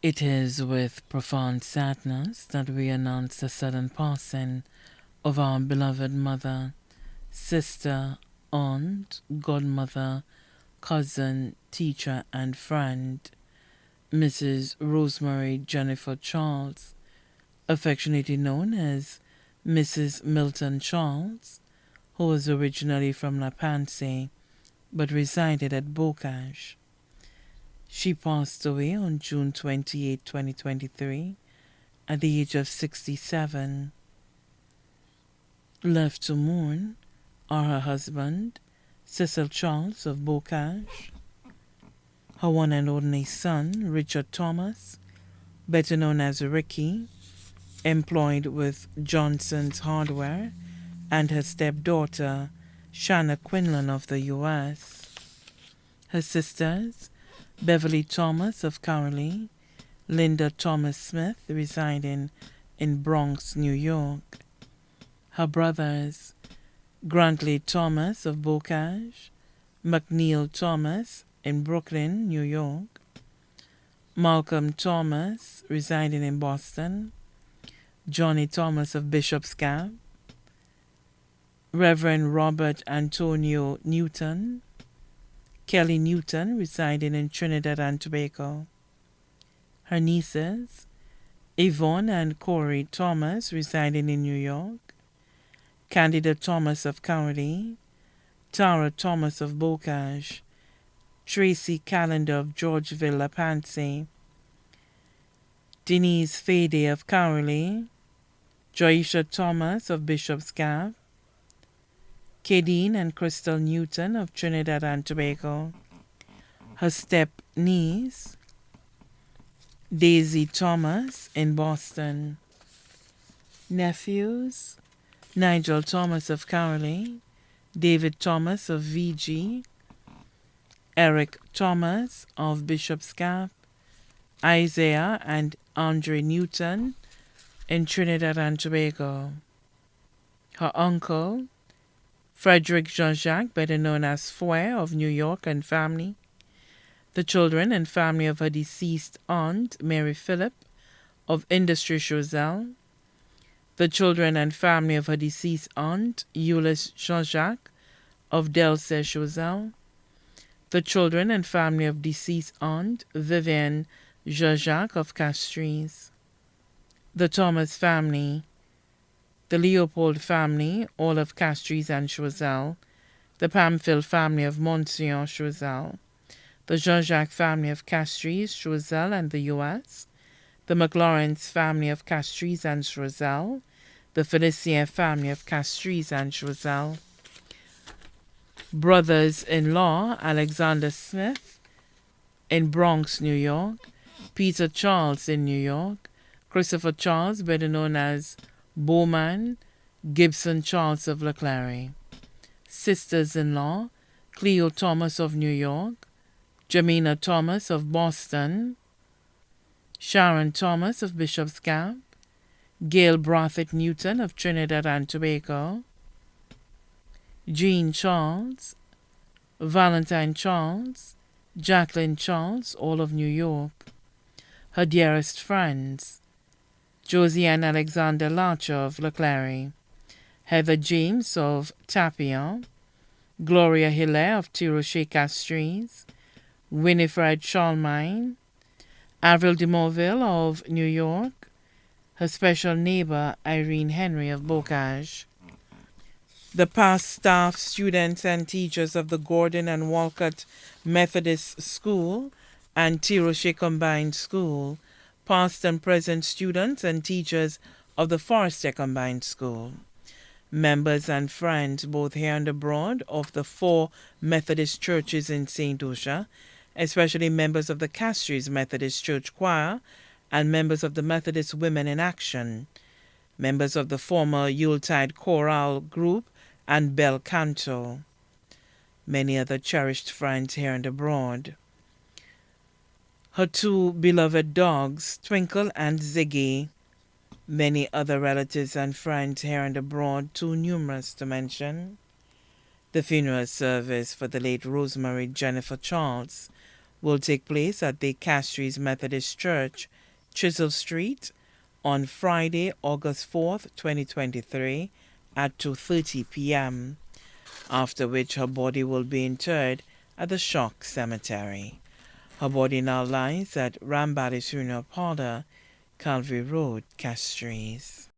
It is with profound sadness that we announce the sudden passing of our beloved mother, sister, aunt, godmother, cousin, teacher, and friend, Mrs. Rosemary Jennifer Charles, affectionately known as Mrs. Milton Charles, who was originally from Napanee but resided at Bocage. She passed away on June 28, 2023, at the age of 67. Left to mourn are her husband, Cecil Charles of Bocage, her one and only son, Richard Thomas, better known as Ricky, employed with Johnson's Hardware, and her stepdaughter, Shanna Quinlan of the U.S. Her sisters, Beverly Thomas of Cowley, Linda Thomas Smith, residing in Bronx, New York. Her brothers, Grantley Thomas of Bocage, McNeil Thomas in Brooklyn, New York, Malcolm Thomas, residing in Boston, Johnny Thomas of Bishop's Gap, Reverend Robert Antonio Newton, Kelly Newton, residing in Trinidad and Tobago. Her nieces, Yvonne and Corey Thomas, residing in New York, Candida Thomas of Cowley, Tara Thomas of Bocage, Tracy Callender of Georgeville, Napanee, Denise Fade of Cowley, Joisha Thomas of Bishop's Gap, Kadeen and Crystal Newton of Trinidad and Tobago. Her step-niece, Daisy Thomas in Boston. Nephews, Nigel Thomas of Cowley, David Thomas of VG, Eric Thomas of Bishop's Gap, Isaiah and Andre Newton in Trinidad and Tobago. Her uncle, Frederick Jean-Jacques, better known as Foy of New York, and family. The children and family of her deceased aunt, Mary Phillip of Industry Choiseul. The children and family of her deceased aunt, Eunice Jean-Jacques of Delse Choiseul. The children and family of deceased aunt, Vivienne Jean-Jacques of Castries. The Thomas family, the Leopold family, all of Castries and Choiseul, the Pamphile family of Monsieur Choiseul, the Jean-Jacques family of Castries, Choiseul, and the U.S., the McLawrence family of Castries and Choiseul, the Felicien family of Castries and Choiseul, brothers-in-law Alexander Smith in Bronx, New York, Peter Charles in New York, Christopher Charles, better known as Bowman, Gibson Charles of Leclerc. Sisters-in-law, Cleo Thomas of New York, Jamina Thomas of Boston, Sharon Thomas of Bishop's Gap, Gail Brothett Newton of Trinidad and Tobago, Jean Charles, Valentine Charles, Jacqueline Charles, all of New York. Her dearest friends, Josie and Alexander Larcher of Leclerc, Heather James of Tapia, Gloria Hilaire of Tiroche Castries, Winifred Schalmine, Avril de Morville of New York, her special neighbor Irene Henry of Bocage. The past staff, students, and teachers of the Gordon and Walcott Methodist School and Tiroche Combined School, past and present students and teachers of the Forrester Combined School, members and friends both here and abroad of the 4 Methodist churches in St. Lucia, especially members of the Castries Methodist Church Choir and members of the Methodist Women in Action, members of the former Yuletide Choral Group and Bel Canto, many other cherished friends here and abroad. Her 2 beloved dogs, Twinkle and Ziggy, many other relatives and friends here and abroad, too numerous to mention. The funeral service for the late Rosemary Jennifer Charles will take place at the Castries Methodist Church Chisel Street, on Friday, August 4th, 2023, at 2:30 p.m., after which her body will be interred at the Shock Cemetery. Her body now lies at Rambally's Funeral Parlour, Calvary Road, Castries.